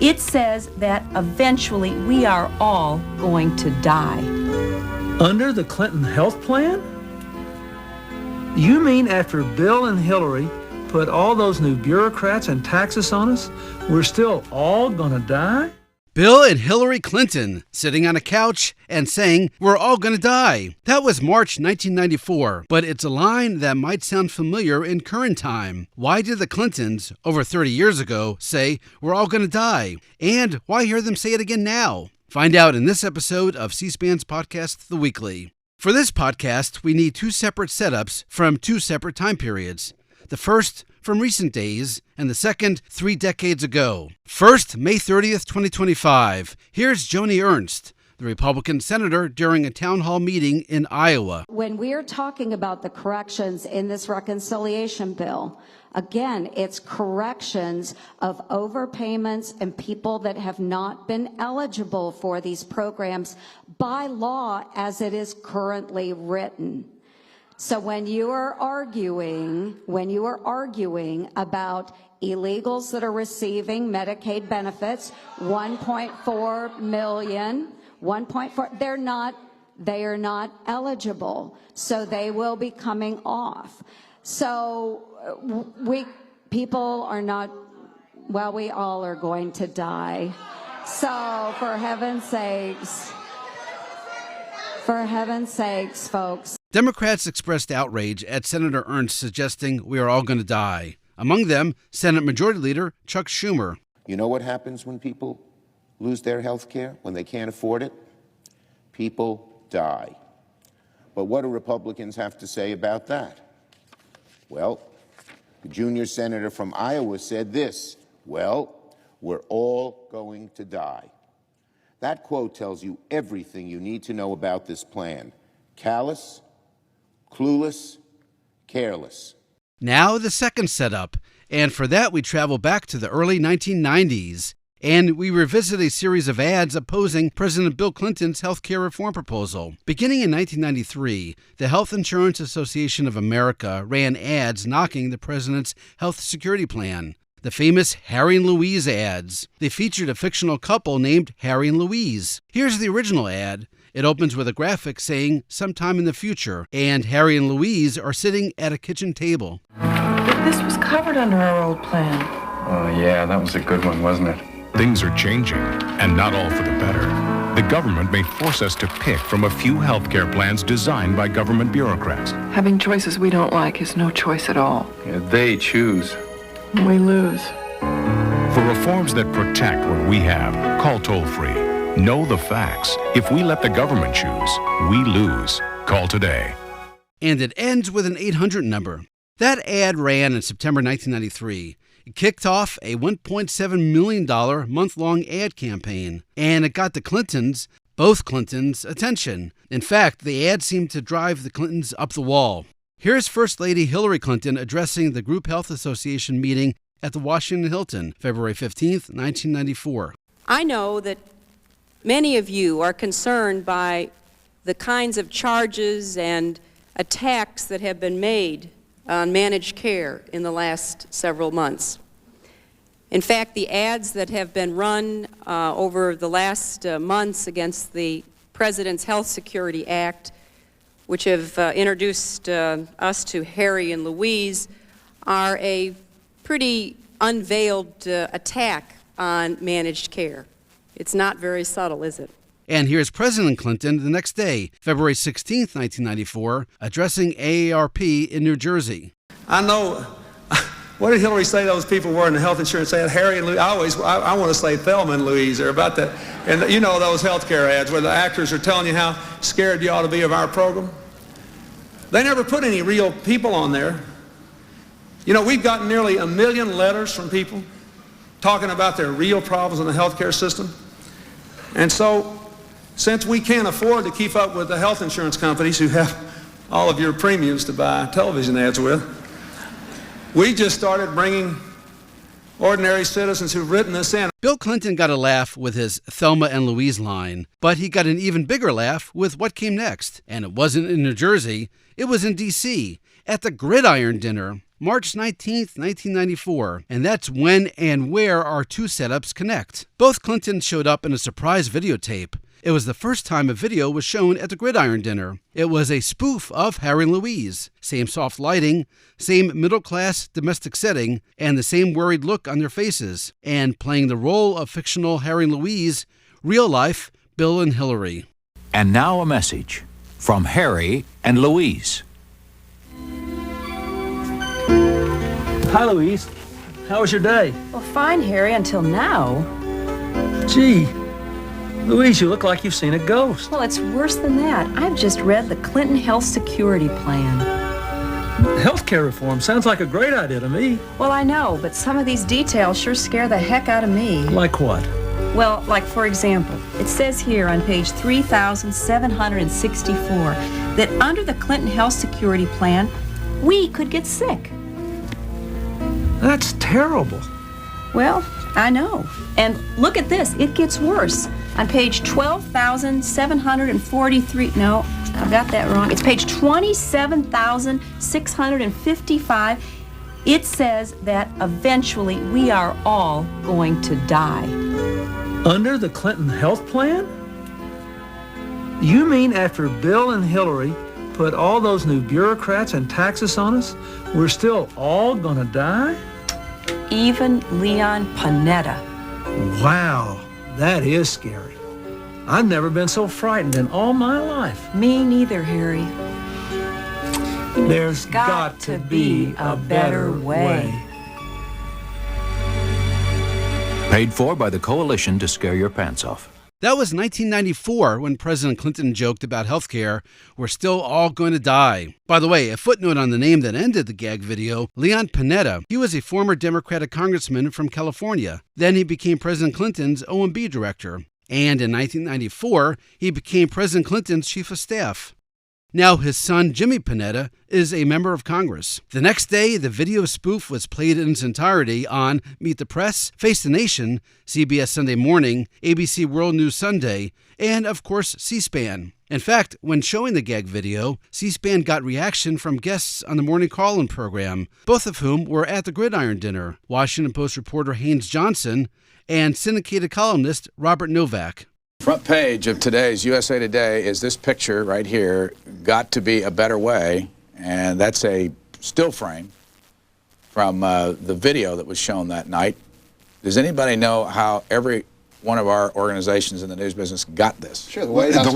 It says that eventually we are all going to die. Under the Clinton health plan? You mean after Bill and Hillary put all those new bureaucrats and taxes on us, we're still all gonna die? Bill and Hillary Clinton sitting on a couch and saying, "We're all gonna die." That was March 1994, but it's a line that might sound familiar in current time. Why did the Clintons, over 30 years ago, say, "We're all gonna die"? And why hear them say it again now? Find out in this episode of C-SPAN's podcast, The Weekly. For this podcast, we need two separate setups from two separate time periods. The first from recent days, and the second 3 decades ago. First, May 30th, 2025. Here's Joni Ernst, the Republican senator, during a town hall meeting in Iowa. When we're talking about the corrections in this reconciliation bill, again, it's corrections of overpayments and people that have not been eligible for these programs by law as it is currently written. So when you are arguing about illegals that are receiving Medicaid benefits, 1.4 million, 1.4, they are not eligible. So they will be coming off. So people are not, well, we all are going to die. So for heaven's sakes, folks. Democrats expressed outrage at Senator Ernst suggesting we are all going to die. Among them, Senate Majority Leader Chuck Schumer. You know what happens when people lose their health care, when they can't afford it? People die. But what do Republicans have to say about that? Well, the junior senator from Iowa said this, "Well, we're all going to die." That quote tells you everything you need to know about this plan. Callous, clueless, careless. Now the second setup, and for that we travel back to the early 1990s, and we revisit a series of ads opposing President Bill Clinton's health care reform proposal. Beginning in 1993, the Health Insurance Association of America ran ads knocking the president's health security plan. The famous Harry and Louise ads. They featured a fictional couple named Harry and Louise. Here's the original ad. It opens with a graphic saying sometime in the future, and Harry and Louise are sitting at a kitchen table. But this was covered under our old plan. Oh, yeah, that was a good one, wasn't it? Things are changing, and not all for the better. The government may force us to pick from a few healthcare plans designed by government bureaucrats. Having choices we don't like is no choice at all. Yeah, they choose. We lose. For reforms that protect what we have, call toll-free. Know the facts. If we let the government choose, we lose. Call today. And it ends with an 800 number. That ad ran in September 1993. It kicked off a $1.7 million month-long ad campaign, and it got the Clintons, both Clintons, attention. In fact, the ad seemed to drive the Clintons up the wall. Here's First Lady Hillary Clinton addressing the Group Health Association meeting at the Washington Hilton, February 15th, 1994. I know that many of you are concerned by the kinds of charges and attacks that have been made on managed care in the last several months. In fact, the ads that have been run over the last months against the President's Health Security Act, which have introduced us to Harry and Louise, are a pretty unveiled attack on managed care. It's not very subtle, is it? And here's President Clinton the next day, February 16th, 1994, addressing AARP in New Jersey. I know, what did Hillary say those people were in the health insurance ad? Harry and Louise, I want to say Thelma and Louise, they're about that. And you know those healthcare ads where the actors are telling you how scared you ought to be of our program? They never put any real people on there. You know, we've gotten nearly 1 million letters from people talking about their real problems in the healthcare system. And so, since we can't afford to keep up with the health insurance companies who have all of your premiums to buy television ads with, we just started bringing ordinary citizens who've written this in. Bill Clinton got a laugh with his Thelma and Louise line, but he got an even bigger laugh with what came next. And it wasn't in New Jersey, it was in D.C., at the Gridiron dinner. March 19th, 1994, and that's when and where our two setups connect. Both Clintons showed up in a surprise videotape. It was the first time a video was shown at the Gridiron dinner. It was a spoof of Harry and Louise. Same soft lighting, same middle-class domestic setting, and the same worried look on their faces. And playing the role of fictional Harry and Louise, real life Bill and Hillary. And now a message from Harry and Louise. Hi, Louise. How was your day? Well, fine, Harry, until now. Gee, Louise, you look like you've seen a ghost. Well, it's worse than that. I've just read the Clinton Health Security Plan. Healthcare reform sounds like a great idea to me. Well, I know, but some of these details sure scare the heck out of me. Like what? Well, like, for example, it says here on page 3764 that under the Clinton Health Security Plan, we could get sick. That's terrible. Well, I know. And look at this. It gets worse. On page 12,743, no, I've got that wrong. It's page 27,655. It says that eventually we are all going to die. Under the Clinton health plan? You mean after Bill and Hillary put all those new bureaucrats and taxes on us, we're still all gonna die? Even Leon Panetta. Wow, that is scary. I've never been so frightened in all my life. Me neither, Harry. There's got to be a better way. Paid for by the Coalition to Scare Your Pants Off. That was 1994 when President Clinton joked about healthcare. We're still all going to die. By the way, a footnote on the name that ended the gag video, Leon Panetta. He was a former Democratic congressman from California. Then he became President Clinton's OMB director. And in 1994, he became President Clinton's chief of staff. Now his son, Jimmy Panetta, is a member of Congress. The next day, the video spoof was played in its entirety on Meet the Press, Face the Nation, CBS Sunday Morning, ABC World News Sunday, and, of course, C-SPAN. In fact, when showing the gag video, C-SPAN got reaction from guests on the morning call-in program, both of whom were at the Gridiron dinner, Washington Post reporter Haynes Johnson and syndicated columnist Robert Novak. Front page of today's USA Today is this picture right here, Got to Be a Better Way, and that's a still frame from the video that was shown that night. Does anybody know how every one of our organizations in the news business got this? Sure, the White House.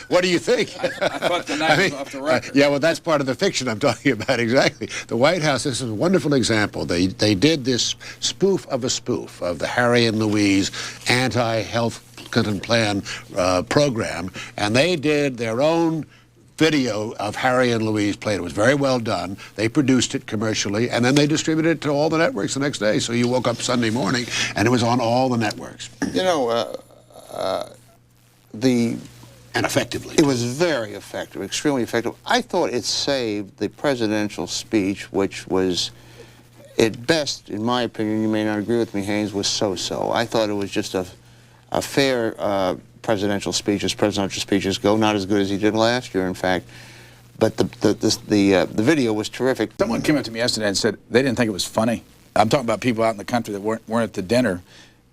What do you think? I thought the night was off the record. Yeah, well, that's part of the fiction I'm talking about, exactly. The White House, this is a wonderful example. They did this spoof of a spoof of the Harry and Louise anti-health Clinton plan program, and they did their own video of Harry and Louise played. It was very well done. They produced it commercially, and then they distributed it to all the networks the next day. So you woke up Sunday morning, and it was on all the networks. You know, and effectively. It was very effective, extremely effective. I thought it saved the presidential speech, which was, at best, in my opinion, you may not agree with me, Haynes, was so-so. I thought it was just a fair presidential speech as presidential speeches go, not as good as he did last year, in fact. But the video was terrific. Someone came up to me yesterday and said they didn't think it was funny. I'm talking about people out in the country that weren't at the dinner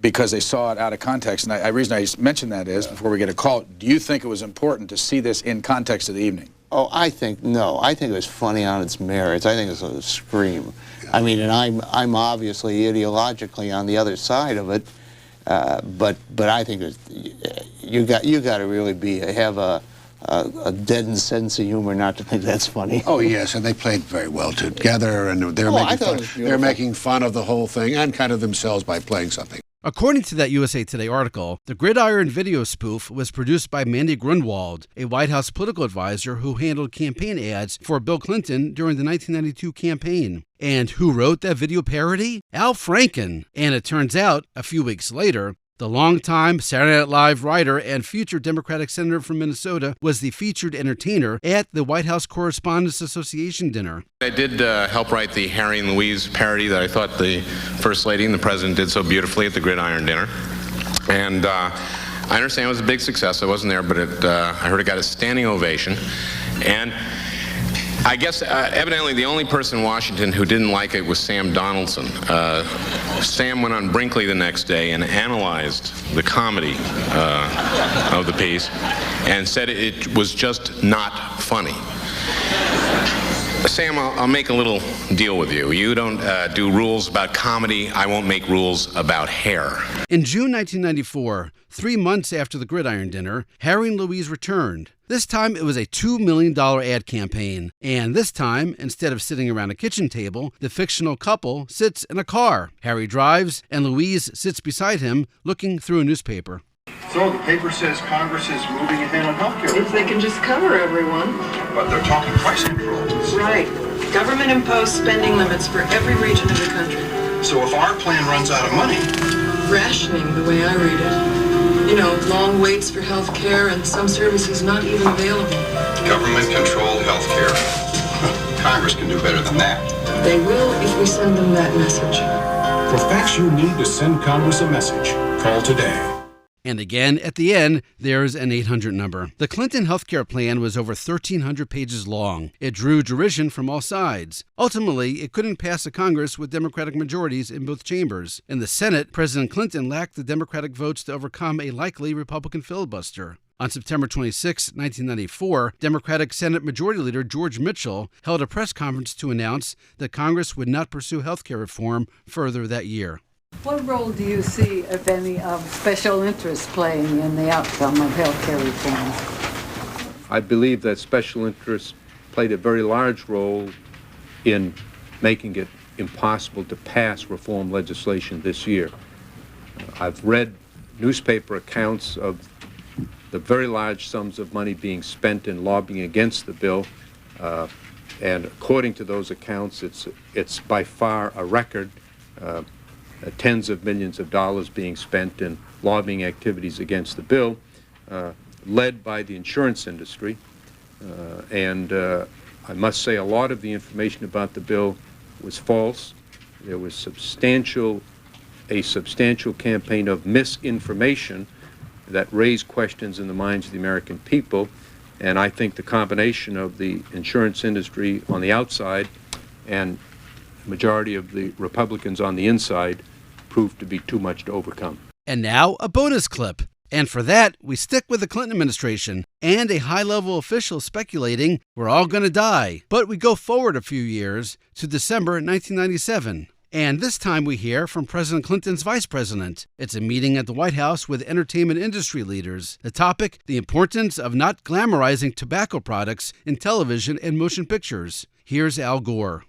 because they saw it out of context. And the reason I mention that is, before we get a call, do you think it was important to see this in context of the evening? Oh, I think, no. I think it was funny on its merits. I think it was a scream. I mean, and I'm obviously ideologically on the other side of it. But I think you got to really have a deadened sense of humor not to think that's funny. Oh yes, and they played very well together, and they're making fun of the whole thing and kind of themselves by playing something. According to that USA Today article, the Gridiron video spoof was produced by Mandy Grunwald, a White House political advisor who handled campaign ads for Bill Clinton during the 1992 campaign. And who wrote that video parody? Al Franken. And it turns out, a few weeks later, the longtime Saturday Night Live writer and future Democratic senator from Minnesota was the featured entertainer at the White House Correspondents Association dinner. I did help write the Harry and Louise parody that I thought the First Lady and the President did so beautifully at the Gridiron dinner. And I understand it was a big success. I wasn't there, but I heard it got a standing ovation. And I guess evidently the only person in Washington who didn't like it was Sam Donaldson. Sam went on Brinkley the next day and analyzed the comedy of the piece and said it was just not funny. Sam, I'll make a little deal with you. You don't do rules about comedy. I won't make rules about hair. In June 1994, 3 months after the Gridiron dinner, Harry and Louise returned. This time it was a $2 million ad campaign. And this time, instead of sitting around a kitchen table, the fictional couple sits in a car. Harry drives, and Louise sits beside him, looking through a newspaper. So the paper says Congress is moving ahead on health care. If they can just cover everyone. But they're talking price controls. Right. Government-imposed spending limits for every region of the country. So if our plan runs out of money... Rationing, the way I read it. You know, long waits for health care and some services not even available. Government-controlled health care. Congress can do better than that. They will if we send them that message. For facts you need to send Congress a message, call today. And again, at the end, there's an 800 number. The Clinton healthcare plan was over 1,300 pages long. It drew derision from all sides. Ultimately, it couldn't pass a Congress with Democratic majorities in both chambers. In the Senate, President Clinton lacked the Democratic votes to overcome a likely Republican filibuster. On September 26, 1994, Democratic Senate Majority Leader George Mitchell held a press conference to announce that Congress would not pursue healthcare reform further that year. What role do you see, if any, of special interests playing in the outcome of health care reform? I believe that special interests played a very large role in making it impossible to pass reform legislation this year. I've read newspaper accounts of the very large sums of money being spent in lobbying against the bill, and according to those accounts, it's by far a record. Tens of millions of dollars being spent in lobbying activities against the bill, led by the insurance industry. And I must say a lot of the information about the bill was false. There was a substantial campaign of misinformation that raised questions in the minds of the American people. And I think the combination of the insurance industry on the outside and majority of the Republicans on the inside proved to be too much to overcome. And now, a bonus clip. And for that, we stick with the Clinton administration and a high-level official speculating we're all going to die. But we go forward a few years to December 1997. And this time we hear from President Clinton's vice president. It's a meeting at the White House with entertainment industry leaders. The topic, the importance of not glamorizing tobacco products in television and motion pictures. Here's Al Gore.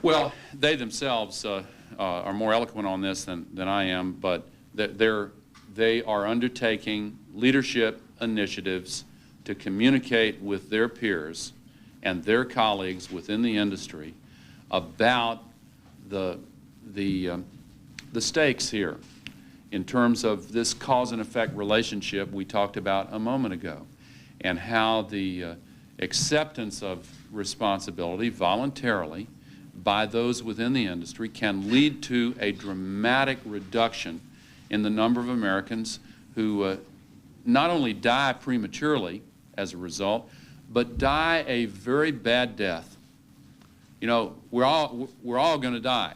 Well, they themselves are more eloquent on this than I am, but they are undertaking leadership initiatives to communicate with their peers and their colleagues within the industry about the stakes here in terms of this cause and effect relationship we talked about a moment ago, and how the acceptance of responsibility voluntarily by those within the industry can lead to a dramatic reduction in the number of Americans who not only die prematurely as a result, but die a very bad death. You know, we're all going to die.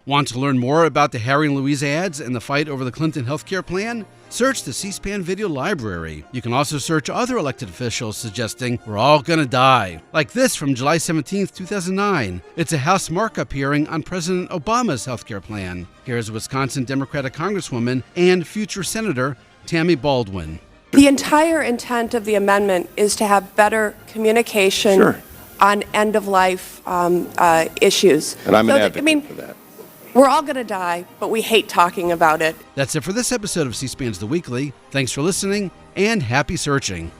Want to learn more about the Harry and Louise ads and the fight over the Clinton healthcare plan? Search the C-SPAN video library. You can also search other elected officials suggesting we're all gonna die. Like this from July 17, 2009. It's a House markup hearing on President Obama's healthcare plan. Here's Wisconsin Democratic Congresswoman and future Senator Tammy Baldwin. The entire intent of the amendment is to have better communication on end-of-life issues. And I'm an advocate for that. We're all going to die, but we hate talking about it. That's it for this episode of C-SPAN's The Weekly. Thanks for listening, and happy searching.